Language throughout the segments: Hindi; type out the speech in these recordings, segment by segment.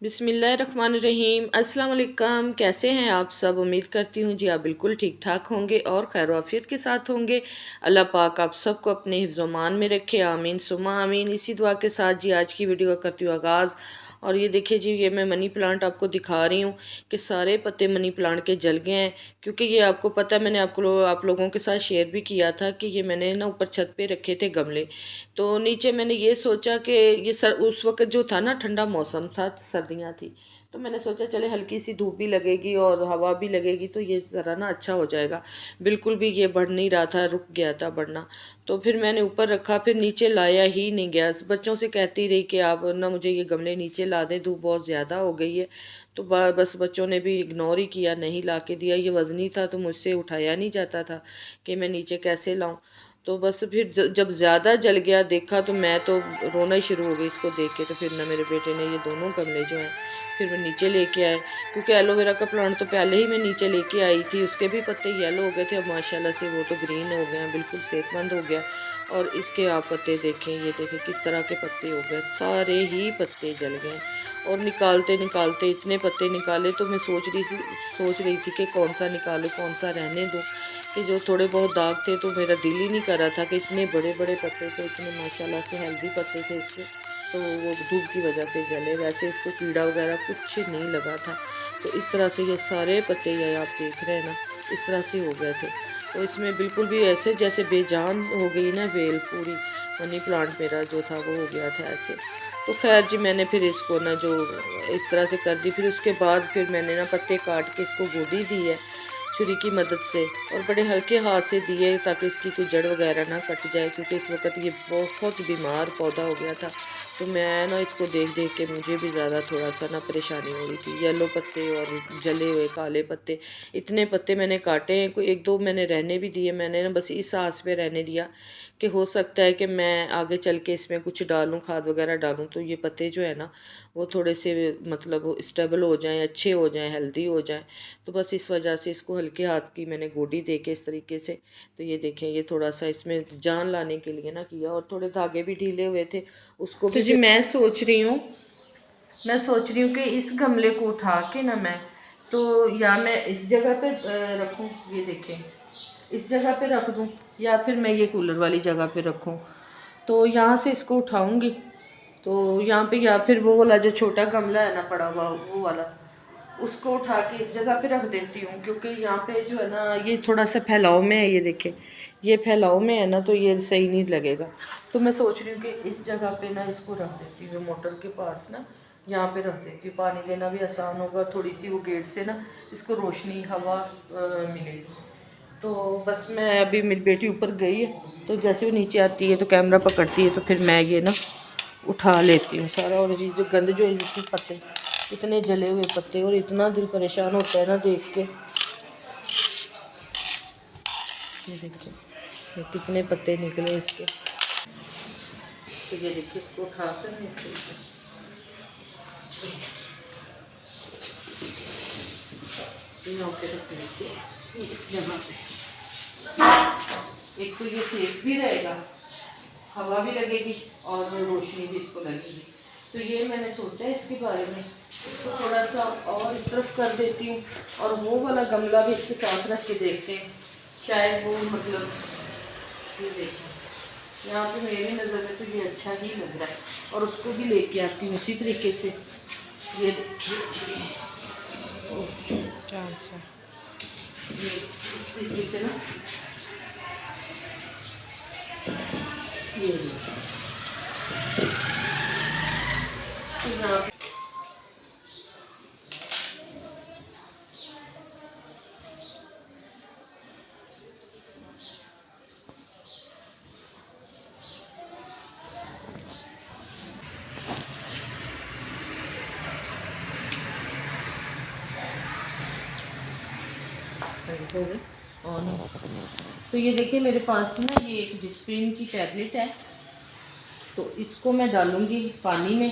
बिस्मिल्लाहिर्रहमानिर्रहीम। अस्सलाम वालेकुम। कैसे हैं आप सब? उम्मीद करती हूँ जी आप बिल्कुल ठीक ठाक होंगे और खैर आफियत के साथ होंगे। अल्लाह पाक आप सबको अपने हिफ्ज़-ओ-मान में रखे, आमीन सुम्मा आमीन। इसी दुआ के साथ जी आज की वीडियो का करती हूँ आगाज़। और ये देखिए जी, ये मैं मनी प्लांट आपको दिखा रही हूँ कि सारे पत्ते मनी प्लांट के जल गए हैं। क्योंकि ये आपको पता है, मैंने आप लोगों के साथ शेयर भी किया था कि ये मैंने ना ऊपर छत पे रखे थे गमले। तो नीचे मैंने ये सोचा कि ये उस वक्त जो था ना, ठंडा मौसम था, सर्दियाँ थी, तो मैंने सोचा चले हल्की सी धूप भी लगेगी और हवा भी लगेगी तो ये ज़रा ना अच्छा हो जाएगा। बिल्कुल भी ये बढ़ नहीं रहा था, रुक गया था बढ़ना। तो फिर मैंने ऊपर रखा, फिर नीचे लाया ही नहीं गया। बच्चों से कहती रही कि आप ना मुझे ये गमले नीचे ला दें, धूप बहुत ज़्यादा हो गई है। तो बस बच्चों ने भी इग्नोर ही किया, नहीं ला के दिया। ये वज़नी था तो मुझसे उठाया नहीं जाता था कि मैं नीचे कैसे लाऊं। तो बस फिर जब ज़्यादा जल गया देखा तो मैं तो रोना ही शुरू हो गई इसको देख के। तो फिर ना मेरे बेटे ने ये दोनों गमले जो हैं फिर मैं नीचे लेके आए, क्योंकि एलोवेरा का प्लांट तो पहले ही मैं नीचे लेके आई थी, उसके भी पत्ते येलो हो गए थे। अब माशाल्लाह से वो तो ग्रीन हो गए हैं, बिल्कुल सेहतमंद हो गया। और इसके आप पत्ते देखें, ये देखें किस तरह के पत्ते हो गए, सारे ही पत्ते जल गए। और निकालते निकालते इतने पत्ते निकाले तो मैं सोच रही थी कि कौन सा निकालूं कौन सा रहने दूं। कि जो थोड़े बहुत दाग थे तो मेरा दिल ही नहीं कर रहा था कि इतने बड़े बड़े पत्ते थे, इतने माशाल्लाह से हेल्दी पत्ते थे इसके, तो वो धूप की वजह से जले। वैसे इसको कीड़ा वगैरह कुछ नहीं लगा था। तो इस तरह से ये सारे पत्ते ये आप देख रहे हैं ना, इस तरह से हो गए थे। तो इसमें बिल्कुल भी ऐसे जैसे बेजान हो गई ना बेल पूरी। मनी प्लांट मेरा जो था वो हो गया था ऐसे। तो खैर जी, मैंने फिर इसको ना जो इस तरह से कर दी। फिर उसके बाद फिर मैंने ना पत्ते काट के इसको गोदी दी है छुरी की मदद से, और बड़े हल्के हाथ से दिए ताकि इसकी कोई जड़ वगैरह ना कट जाए, क्योंकि इस वक्त ये बहुत बीमार पौधा हो गया था। तो मैं ना इसको देख देख के मुझे भी ज़्यादा थोड़ा सा ना परेशानी हो रही थी। येलो पत्ते और जले हुए काले पत्ते, इतने पत्ते मैंने काटे हैं। कोई एक दो मैंने रहने भी दिए। मैंने ना बस इस आस पे रहने दिया कि हो सकता है कि मैं आगे चल के इसमें कुछ डालूं, खाद वगैरह डालूं, तो ये पत्ते जो है ना वो थोड़े से मतलब स्टेबल हो जाएं, अच्छे हो जाएं, हेल्दी हो जाएं। तो बस इस वजह से इसको हल्के हाथ की मैंने गोडी दे के इस तरीके से। तो ये देखें, ये थोड़ा सा इसमें जान लाने के लिए ना किया, और थोड़े धागे भी ढीले हुए थे उसको भी। तो जी मैं सोच रही हूँ कि इस गमले को उठा के ना मैं, तो या मैं इस जगह पे रखूँ, ये देखें इस जगह पे रख दूँ, या फिर मैं ये कूलर वाली जगह पे रखूँ। तो यहाँ से इसको उठाऊँगी तो यहाँ पे, या फिर वो वाला जो छोटा गमला है ना पड़ा हुआ वो वाला, उसको उठा के इस जगह पे रख देती हूँ। क्योंकि यहाँ पे जो है ना ये थोड़ा सा फैलाव में है, ये देखें ये फैलाव में है ना, तो ये सही नहीं लगेगा। तो मैं सोच रही हूँ कि इस जगह पे ना इसको रख देती हूँ, मोटर के पास ना यहाँ पे रख देती हूँ। पानी देना भी आसान होगा, थोड़ी सी वो गेट से ना इसको रोशनी हवा मिलेगी। तो बस मैं अभी, मेरी बेटी ऊपर गई है, तो जैसे वो नीचे आती है तो कैमरा पकड़ती है, तो फिर मैं ये ना उठा लेती हूँ सारा। और ये जो गंद जो इनके पत्ते, इतने जले हुए पत्ते, और इतना दिल परेशान होता है ना देख के। ये देखिए ये कितने पत्ते निकले इसके। तो ये देखिए इसको उठाकर मैं इसके यहाँ पे रख देती हूँ इस जगह पे। एक तो ये सेफ भी रहेगा, हवा भी लगेगी और रोशनी भी इसको लगेगी। तो ये मैंने सोचा इसके बारे में, इसको थोड़ा सा और इस तरफ कर देती हूँ, और वो वाला गमला भी इसके साथ रख के देखते हैं, शायद वो मतलब ये देखें यहाँ पे मेरी नज़र में तो ये अच्छा ही लग रहा है। और उसको भी लेके आती हूँ इसी तरीके से। ये देखिए ये इस तरीके से ना, ये तो यहाँ हो गए ऑन। तो ये देखिए मेरे पास ना ये एक डिस्प्रिन की टैबलेट है, तो इसको मैं डालूंगी पानी में।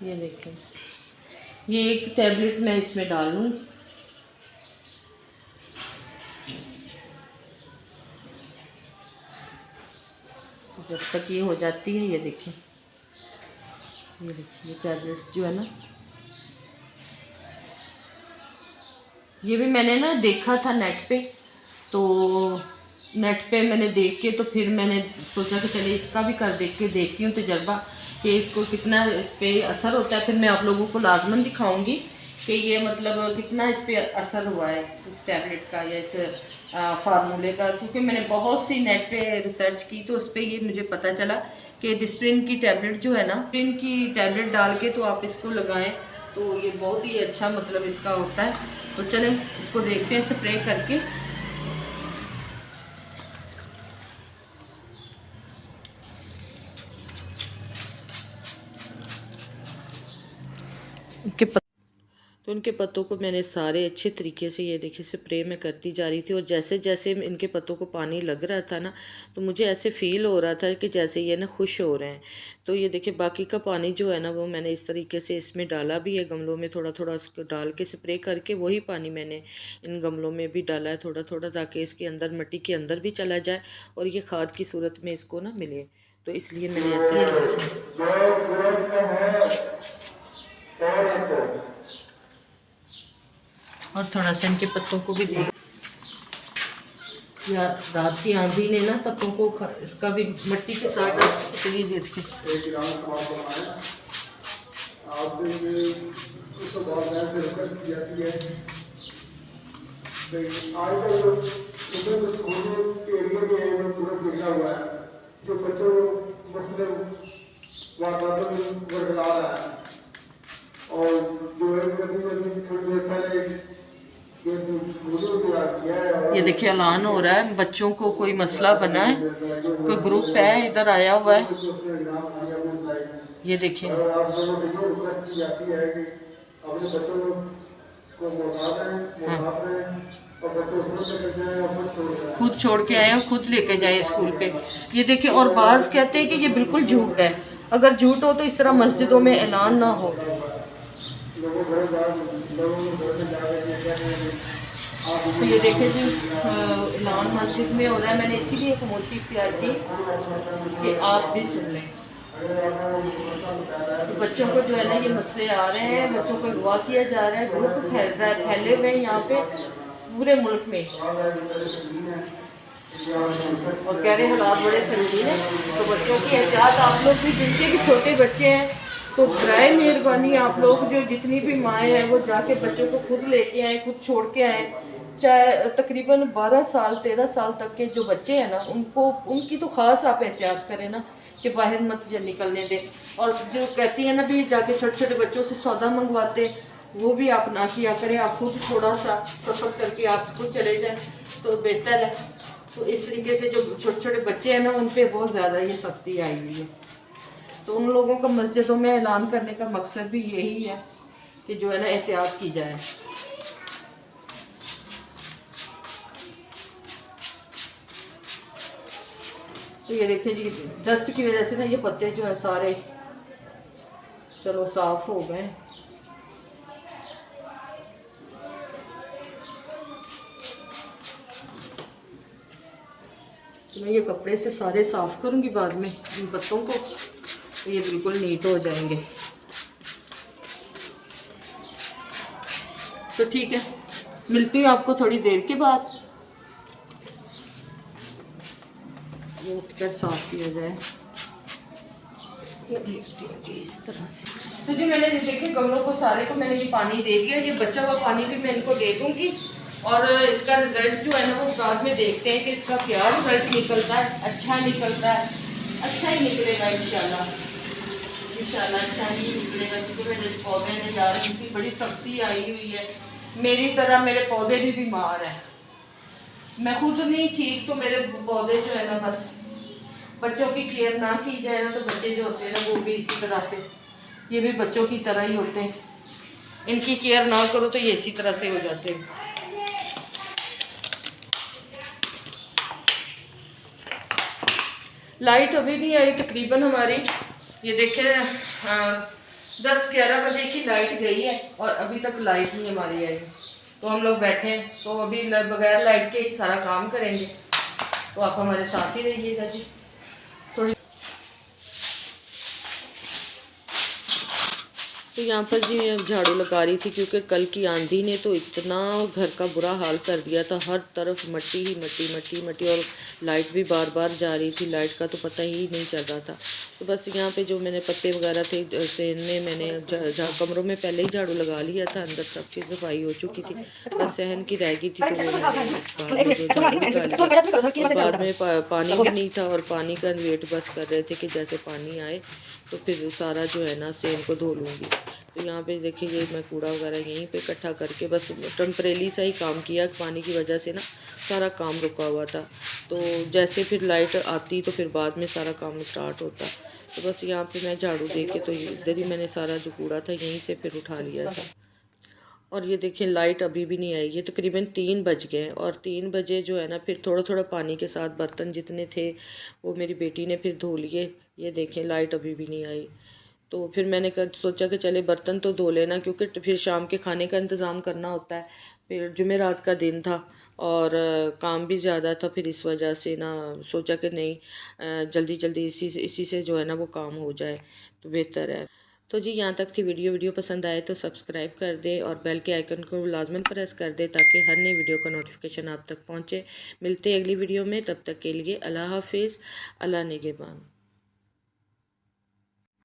ये देखें ये एक टैबलेट मैं इसमें डाल लूँगी। जब तक ये हो जाती है। ये देखिए टैबलेट्स जो है ना, ये भी मैंने ना देखा था नेट पे, तो नेट पे मैंने देख के तो फिर मैंने सोचा कि चलिए इसका भी कर देखती हूँ तजर्बा कि इसको कितना इस पर असर होता है। फिर मैं आप लोगों को लाजमन दिखाऊंगी कि ये मतलब कितना इस पर असर हुआ है इस टैबलेट का या इस फार्मूले का, क्योंकि मैंने बहुत सी नेट पे रिसर्च की तो उस पर ये मुझे पता चला कि डिस्प्रिन की टैबलेट जो है ना, डिस्प्रिन की टैबलेट डाल के तो आप इसको लगाएं तो ये बहुत ही अच्छा मतलब इसका होता है। तो चलें इसको देखते हैं स्प्रे करके। तो इनके पत्तों को मैंने सारे अच्छे तरीके से ये देखिए स्प्रे में करती जा रही थी, और जैसे जैसे इनके पत्तों को पानी लग रहा था ना, तो मुझे ऐसे फील हो रहा था कि जैसे ये ना खुश हो रहे हैं। तो ये देखिए बाकी का पानी जो है ना वो मैंने इस तरीके से इसमें डाला भी है, गमलों में थोड़ा थोड़ा उसको डाल के स्प्रे करके वही पानी मैंने इन गमलों में भी डाला है थोड़ा थोड़ा, ताकि इसके अंदर मिट्टी के अंदर भी चला जाए और ये खाद की सूरत में इसको ना मिले। तो इसलिए मैंने ऐसा किया। और थोड़ा सा इनके पत्तों को भी दे, या रात की आंधी ने ना पत्तों को इसका भी मिट्टी के साथ ये देखते ये देखिए ऐलान हो रहा है बच्चों को कोई मसला बना है, कोई ग्रुप है इधर आया हुआ है। ये देखिए खुद छोड़ के आए और खुद लेके जाए स्कूल पे। ये देखिए, और बाज कहते हैं कि ये बिल्कुल झूठ है। अगर झूठ हो तो इस तरह मस्जिदों में ऐलान ना हो। तो ये देखिए जी ऐलान मस्जिद में हो रहा है। मैंने इसीलिए खामोशी इख्तियार की कि आप भी सुन लें। तो बच्चों को जो है ना ये मसले आ रहे हैं, बच्चों को अगवा किया जा रहा है, ग्रुप फैल रहा है, फैले हुए हैं यहाँ पे पूरे मुल्क में, और कह रहे हालात बड़े संगीन हैं। तो बच्चों की एहतियात आप लोग भी, जिनके भी छोटे बच्चे हैं, तो बराए मेहरबानी आप लोग जो जितनी भी माएँ हैं वो जाके बच्चों को खुद लेके आएँ, खुद छोड़ के आएँ। चाहे तकरीबन 12 साल 13 साल तक के जो बच्चे हैं ना, उनकी तो ख़ास आप एहतियात करें ना कि बाहर मत निकलने दें। और जो कहती है ना भी जाके छोटे छोटे बच्चों से सौदा मंगवाते, वो भी आप ना किया करें। आप खुद थोड़ा सा सफ़र करके आप खुद चले जाएं तो बेहतर है। तो इस तरीके से जो छोटे छोटे बच्चे हैं ना, उन पर बहुत ज़्यादा ये सख्ती आई हुई है। तो उन लोगों का मस्जिदों में ऐलान करने का मकसद भी यही है कि जो है ना एहतियात की जाए। तो ये देखिए जी, डस्ट की वजह से ना ये पत्ते जो है सारे चलो साफ हो गए। तो मैं ये कपड़े से सारे साफ करूंगी बाद में इन पत्तों को, तो ये बिल्कुल नीट हो जाएंगे। तो ठीक है, मिलती हूँ आपको थोड़ी देर के बाद। उठकर साफ किया जाए, इसको देखती हूँ जी इस तरह से। तो जी मैंने देखे गमलों को सारे को मैंने ये पानी दे दिया। ये बचा हुआ पानी भी मैं इनको दे दूँगी, और इसका रिज़ल्ट जो है ना वो बाद में देखते हैं कि इसका क्या रिज़ल्ट निकलता है। अच्छा निकलता है, अच्छा ही निकलेगा इंशाल्लाह, इंशाल्लाह अच्छा ही निकलेगा। क्योंकि मेरे पौधे ने यार इनकी बड़ी सख्ती आई हुई है, मेरी तरह मेरे पौधे भी बीमार हैं। मैं खुद नहीं ठीक तो मेरे पौधे जो है ना, बस बच्चों की केयर ना की जाए ना तो बच्चे जो होते हैं ना वो भी इसी तरह से, ये भी बच्चों की तरह ही होते हैं। इनकी केयर ना करो तो ये इसी तरह से हो जाते हैं। लाइट अभी नहीं आई तकरीबन हमारी, ये देखें 10-11 बजे की लाइट गई है और अभी तक लाइट नहीं हमारी आई। तो हम लोग बैठे हैं, तो अभी बगैर लाइट के सारा काम करेंगे। तो आप हमारे साथ ही रहिएगा जी। थोड़ी तो यहाँ पर जी मैं झाड़ू लगा रही थी क्योंकि कल की आंधी ने तो इतना घर का बुरा हाल कर दिया था, हर तरफ मट्टी ही मट्टी मट्टी मट्टी, और लाइट भी बार बार जा रही थी, लाइट का तो पता ही नहीं चल रहा था। तो बस यहाँ पे जो मैंने पत्ते वगैरह थे सहन में मैंने कमरों में पहले ही झाड़ू लगा लिया था, अंदर सब चीज़ सफाई हो चुकी थी, बस सहन की रह गई थी तो वो मैंने जो झाड़ू लगा लिया। और बाद में पानी भी नहीं था और पानी का वेट बस कर रहे थे कि जैसे पानी आए तो फिर सारा जो है ना सेम को धो लूँगी। तो यहाँ पे देखिए ये मैं कूड़ा वगैरह यहीं पे इकट्ठा करके बस टेम्परेली सा ही काम किया, पानी की वजह से ना सारा काम रुका हुआ था। तो जैसे फिर लाइट आती तो फिर बाद में सारा काम स्टार्ट होता। तो बस यहाँ पे मैं झाड़ू दे के तो इधर ही मैंने सारा जो कूड़ा था यहीं से फिर उठा लिया था। और ये देखिए लाइट अभी भी नहीं आई, ये तकरीबन 3 बज गए और 3 बजे जो है ना फिर थोड़ा थोड़ा पानी के साथ बर्तन जितने थे वो मेरी बेटी ने फिर धो लिए। ये देखें लाइट अभी भी नहीं आई। तो फिर मैंने सोचा कि चले बर्तन तो धो लेना, क्योंकि फिर शाम के खाने का इंतज़ाम करना होता है। फिर जुमेरात का दिन था और काम भी ज़्यादा था, फिर इस वजह से ना सोचा कि नहीं जल्दी जल्दी इसी से जो है ना वो काम हो जाए तो बेहतर है। तो जी यहाँ तक थी वीडियो पसंद आए तो सब्सक्राइब कर दें और बेल के आइकन को लाजमन प्रेस कर दें ताकि हर नई वीडियो का नोटिफिकेशन आप तक पहुँचे। मिलते हैं अगली वीडियो में, तब तक के लिए अल्लाह हाफिज़, अल्लाह निगहबान।